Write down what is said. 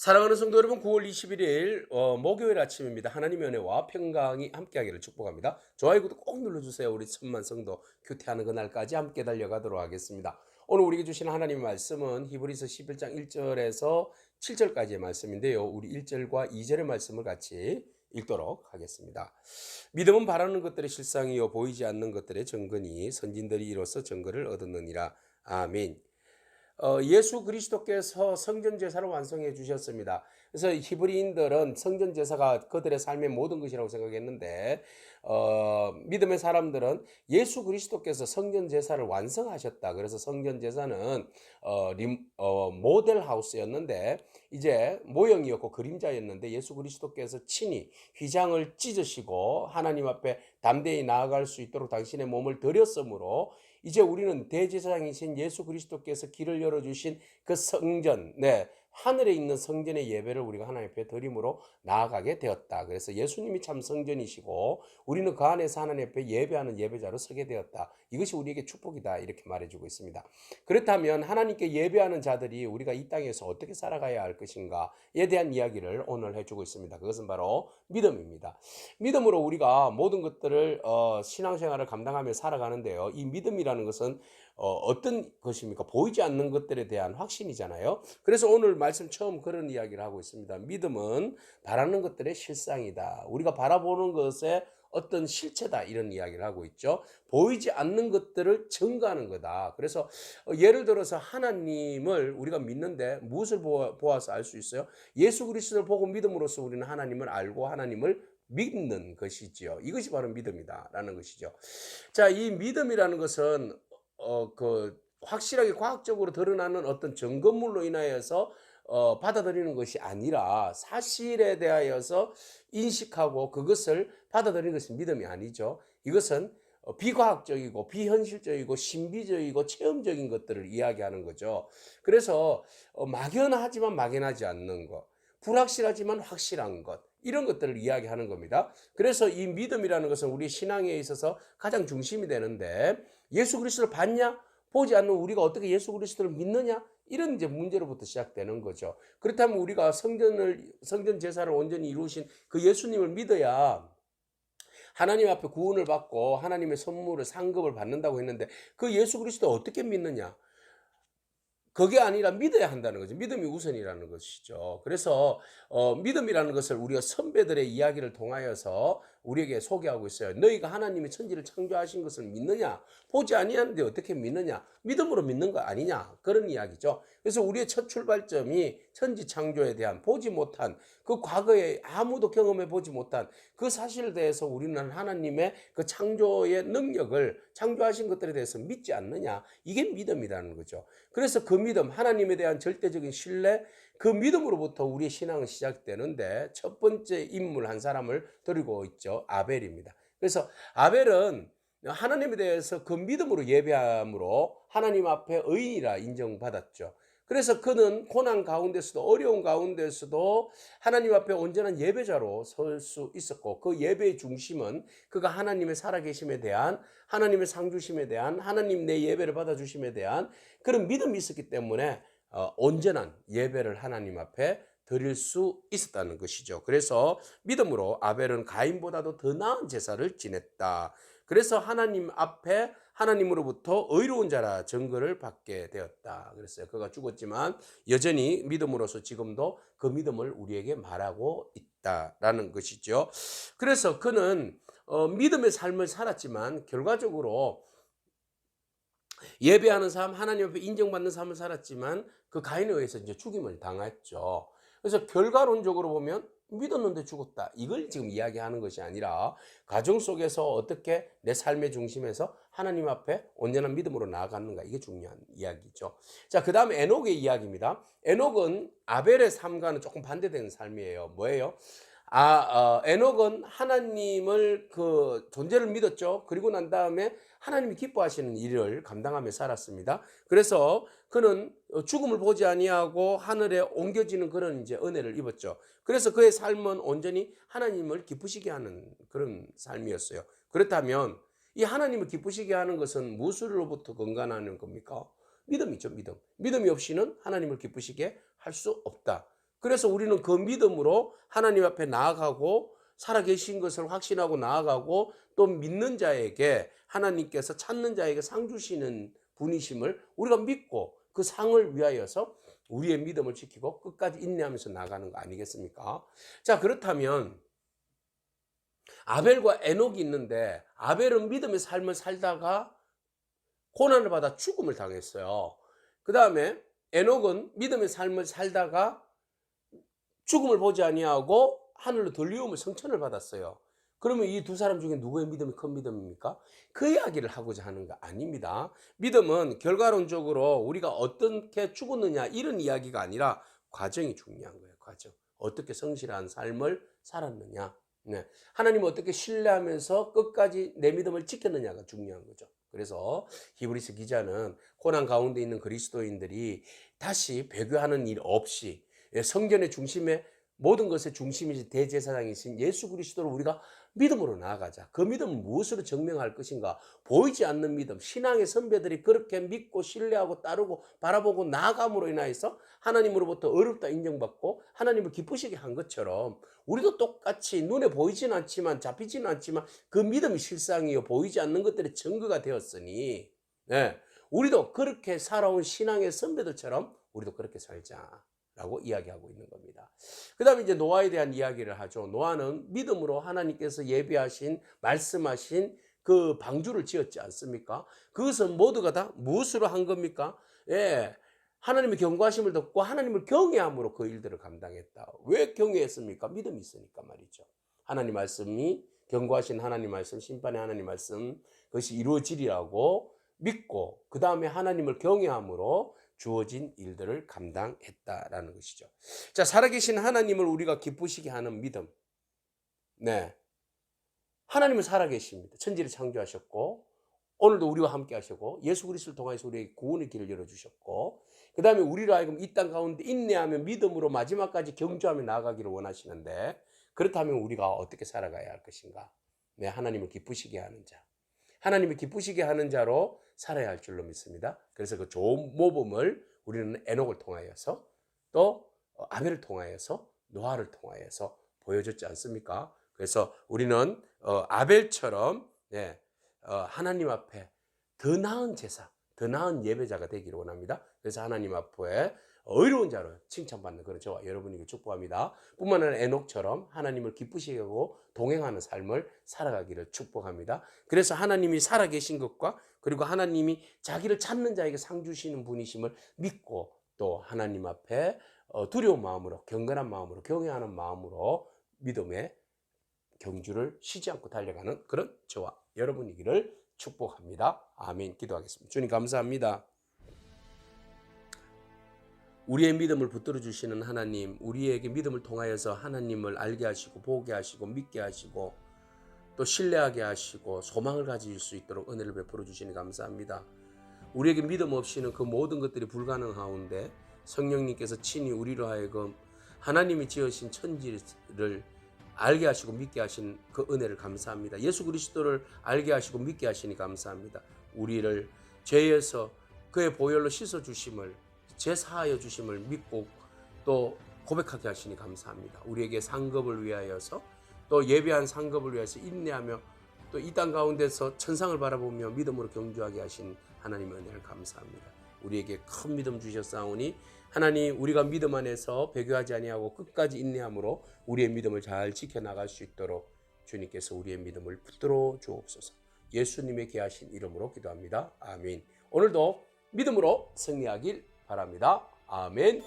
사랑하는 성도 여러분, 9월 21일 목요일 아침입니다. 하나님의 은혜와 평강이 함께하기를 축복합니다. 좋아요, 구독 꼭 눌러주세요. 우리 천만 성도 큐티하는 그날까지 함께 달려가도록 하겠습니다. 오늘 우리에게 주신 하나님의 말씀은 히브리서 11장 1절에서 7절까지의 말씀인데요. 우리 1절과 2절의 말씀을 같이 읽도록 하겠습니다. 믿음은 바라는 것들의 실상이요 보이지 않는 것들의 증거니 선진들이 이로써 증거를 얻었느니라. 아멘. 예수 그리스도께서 성전 제사를 완성해 주셨습니다. 그래서 히브리인들은 성전 제사가 그들의 삶의 모든 것이라고 생각했는데 믿음의 사람들은 예수 그리스도께서 성전 제사를 완성하셨다. 그래서 성전 제사는 모델 하우스였는데 이제 모형이었고 그림자였는데 예수 그리스도께서 친히 휘장을 찢으시고 하나님 앞에 담대히 나아갈 수 있도록 당신의 몸을 드렸으므로 이제 우리는 대제사장이신 예수 그리스도께서 길을 열어주신 그 성전, 하늘에 있는 성전의 예배를 우리가 하나님 앞에 드림으로 나아가게 되었다. 그래서 예수님이 참 성전이시고 우리는 그 안에서 하나님 앞에 예배하는 예배자로 서게 되었다. 이것이 우리에게 축복이다. 이렇게 말해주고 있습니다. 그렇다면 하나님께 예배하는 자들이 우리가 이 땅에서 어떻게 살아가야 할 것인가에 대한 이야기를 오늘 해주고 있습니다. 그것은 바로 믿음입니다. 믿음으로 우리가 모든 것들을 신앙생활을 감당하며 살아가는데요. 이 믿음이라는 것은 어떤 것입니까? 보이지 않는 것들에 대한 확신이잖아요. 그래서 오늘 말씀 처음 그런 이야기를 하고 있습니다. 믿음은 바라는 것들의 실상이다. 우리가 바라보는 것의 어떤 실체다 이런 이야기를 하고 있죠. 보이지 않는 것들을 증거하는 거다. 그래서 예를 들어서 하나님을 우리가 믿는데 무엇을 보아서 알 수 있어요? 예수 그리스도를 보고 믿음으로써 우리는 하나님을 알고 하나님을 믿는 것이지요. 이것이 바로 믿음이다라는 것이죠. 자, 이 믿음이라는 것은 확실하게 과학적으로 드러나는 어떤 증거물로 인하여서 받아들이는 것이 아니라 사실에 대하여서 인식하고 그것을 받아들이는 것이 믿음이 아니죠. 이것은 비과학적이고 비현실적이고 신비적이고 체험적인 것들을 이야기하는 거죠. 그래서 막연하지만 막연하지 않는 것, 불확실하지만 확실한 것, 이런 것들을 이야기하는 겁니다. 그래서 이 믿음이라는 것은 우리 신앙에 있어서 가장 중심이 되는데 예수 그리스도를 봤냐? 보지 않는 우리가 어떻게 예수 그리스도를 믿느냐? 이런 이제 문제로부터 시작되는 거죠. 그렇다면 우리가 성전 제사를 온전히 이루신 그 예수님을 믿어야 하나님 앞에 구원을 받고 하나님의 선물을 상급을 받는다고 했는데 그 예수 그리스도 어떻게 믿느냐? 그게 아니라 믿어야 한다는 거죠. 믿음이 우선이라는 것이죠. 그래서 믿음이라는 것을 우리가 선배들의 이야기를 통하여서 우리에게 소개하고 있어요. 너희가 하나님이 천지를 창조하신 것을 믿느냐? 보지 아니하는데 어떻게 믿느냐? 믿음으로 믿는 거 아니냐? 그런 이야기죠. 그래서 우리의 첫 출발점이 천지 창조에 대한 보지 못한 그 과거에 아무도 경험해 보지 못한 그 사실에 대해서 우리는 하나님의 그 창조의 능력을 창조하신 것들에 대해서 믿지 않느냐? 이게 믿음이라는 거죠. 그래서 그 믿음, 하나님에 대한 절대적인 신뢰, 그 믿음으로부터 우리의 신앙은 시작되는데 첫 번째 인물 한 사람을 드리고 있죠. 아벨입니다. 그래서 아벨은 하나님에 대해서 그 믿음으로 예배함으로 하나님 앞에 의인이라 인정받았죠. 그래서 그는 고난 가운데서도 어려운 가운데서도 하나님 앞에 온전한 예배자로 설 수 있었고 그 예배의 중심은 그가 하나님의 살아계심에 대한 하나님의 상주심에 대한 하나님 내 예배를 받아주심에 대한 그런 믿음이 있었기 때문에 온전한 예배를 하나님 앞에 드릴 수 있었다는 것이죠. 그래서 믿음으로 아벨은 가인보다도 더 나은 제사를 지냈다. 그래서 하나님 앞에 하나님으로부터 의로운 자라 증거를 받게 되었다. 그랬어요. 그가 죽었지만 여전히 믿음으로서 지금도 그 믿음을 우리에게 말하고 있다라는 것이죠. 그래서 그는 믿음의 삶을 살았지만 결과적으로 예배하는 삶, 하나님 앞에 인정받는 삶을 살았지만 그 가인에 의해서 이제 죽임을 당했죠. 그래서 결과론적으로 보면 믿었는데 죽었다. 이걸 지금 이야기하는 것이 아니라 가정 속에서 어떻게 내 삶의 중심에서 하나님 앞에 온전한 믿음으로 나아가는가. 이게 중요한 이야기죠. 자, 그 다음에 에녹의 이야기입니다. 에녹은 아벨의 삶과는 조금 반대되는 삶이에요. 뭐예요? 에녹은 하나님을 그 존재를 믿었죠. 그리고 난 다음에 하나님이 기뻐하시는 일을 감당하며 살았습니다. 그래서 그는 죽음을 보지 아니하고 하늘에 옮겨지는 그런 이제 은혜를 입었죠. 그래서 그의 삶은 온전히 하나님을 기쁘시게 하는 그런 삶이었어요. 그렇다면 이 하나님을 기쁘시게 하는 것은 무엇으로부터 건강하는 겁니까? 믿음이죠, 믿음. 믿음이 없이는 하나님을 기쁘시게 할 수 없다. 그래서 우리는 그 믿음으로 하나님 앞에 나아가고 살아계신 것을 확신하고 나아가고 또 믿는 자에게 하나님께서 찾는 자에게 상 주시는 분이심을 우리가 믿고 그 상을 위하여서 우리의 믿음을 지키고 끝까지 인내하면서 나가는 거 아니겠습니까? 자, 그렇다면 아벨과 에녹이 있는데 아벨은 믿음의 삶을 살다가 고난을 받아 죽음을 당했어요. 그 다음에 에녹은 믿음의 삶을 살다가 죽음을 보지 아니하고 하늘로 들리움을 성천을 받았어요. 그러면 이 두 사람 중에 누구의 믿음이 큰 믿음입니까? 그 이야기를 하고자 하는 거 아닙니다. 믿음은 결과론적으로 우리가 어떻게 죽었느냐 이런 이야기가 아니라 과정이 중요한 거예요. 과정. 어떻게 성실한 삶을 살았느냐. 네. 하나님을 어떻게 신뢰하면서 끝까지 내 믿음을 지켰느냐가 중요한 거죠. 그래서 히브리서 기자는 고난 가운데 있는 그리스도인들이 다시 배교하는 일 없이 성전의 중심에 모든 것의 중심이신 대제사장이신 예수 그리스도를 우리가 믿음으로 나아가자. 그 믿음은 무엇으로 증명할 것인가? 보이지 않는 믿음. 신앙의 선배들이 그렇게 믿고 신뢰하고 따르고 바라보고 나아감으로 인하여서 하나님으로부터 어렵다 인정받고 하나님을 기쁘시게 한 것처럼 우리도 똑같이 눈에 보이지는 않지만 잡히지는 않지만 그 믿음이 실상이요 보이지 않는 것들의 증거가 되었으니 우리도 그렇게 살아온 신앙의 선배들처럼 우리도 그렇게 살자. 라고 이야기하고 있는 겁니다. 그 다음에 이제 노아에 대한 이야기를 하죠. 노아는 믿음으로 하나님께서 예비하신, 말씀하신 그 방주를 지었지 않습니까? 그것은 모두가 다 무엇으로 한 겁니까? 하나님의 경고하심을 듣고 하나님을 경외함으로 그 일들을 감당했다. 왜 경외했습니까? 믿음이 있으니까 말이죠. 하나님 말씀이 경고하신 하나님 말씀, 심판의 하나님 말씀, 그것이 이루어지리라고 믿고 그 다음에 하나님을 경외함으로 주어진 일들을 감당했다라는 것이죠. 자, 살아계신 하나님을 우리가 기쁘시게 하는 믿음. 하나님은 살아계십니다. 천지를 창조하셨고 오늘도 우리와 함께 하시고 예수 그리스도를 통해서 우리에게 구원의 길을 열어주셨고 그 다음에 우리로 하여금 이 땅 가운데 인내하며 믿음으로 마지막까지 경주하며 나아가기를 원하시는데 그렇다면 우리가 어떻게 살아가야 할 것인가? 하나님을 기쁘시게 하는 자. 하나님을 기쁘시게 하는 자로 살아야 할 줄로 믿습니다. 그래서 그 좋은 모범을 우리는 에녹을 통하여서 또 아벨을 통하여서 노아를 통하여서 보여줬지 않습니까? 그래서 우리는 아벨처럼 하나님 앞에 더 나은 제사, 더 나은 예배자가 되기를 원합니다. 그래서 하나님 앞에 의로운 자로 칭찬받는 그런 저와 여러분에게 축복합니다. 뿐만 아니라 에녹처럼 하나님을 기쁘시게 하고 동행하는 삶을 살아가기를 축복합니다. 그래서 하나님이 살아계신 것과 그리고 하나님이 자기를 찾는 자에게 상 주시는 분이심을 믿고 또 하나님 앞에 두려운 마음으로 경건한 마음으로 경외하는 마음으로 믿음의 경주를 쉬지 않고 달려가는 그런 저와 여러분이기를 축복합니다. 아멘. 기도하겠습니다. 주님 감사합니다. 우리의 믿음을 붙들어 주시는 하나님, 우리에게 믿음을 통하여서 하나님을 알게 하시고 보게 하시고 믿게 하시고 또 신뢰하게 하시고 소망을 가질 수 있도록 은혜를 베풀어 주시니 감사합니다. 우리에게 믿음 없이는 그 모든 것들이 불가능하온데 성령님께서 친히 우리로 하여금 하나님이 지으신 천지를 알게 하시고 믿게 하신 그 은혜를 감사합니다. 예수 그리스도를 알게 하시고 믿게 하시니 감사합니다. 우리를 죄에서 그의 보혈로 씻어 주심을 제사하여 주심을 믿고 또 고백하게 하시니 감사합니다. 우리에게 상급을 위하여서 또 예배한 상급을 위해서 인내하며 또 이 땅 가운데서 천상을 바라보며 믿음으로 경주하게 하신 하나님의 은혜를 감사합니다. 우리에게 큰 믿음 주셨사오니 하나님 우리가 믿음 안에서 배교하지 아니하고 끝까지 인내함으로 우리의 믿음을 잘 지켜나갈 수 있도록 주님께서 우리의 믿음을 붙들어 주옵소서. 예수님의 귀하신 이름으로 기도합니다. 아멘. 오늘도 믿음으로 승리하길 바랍니다. 아멘.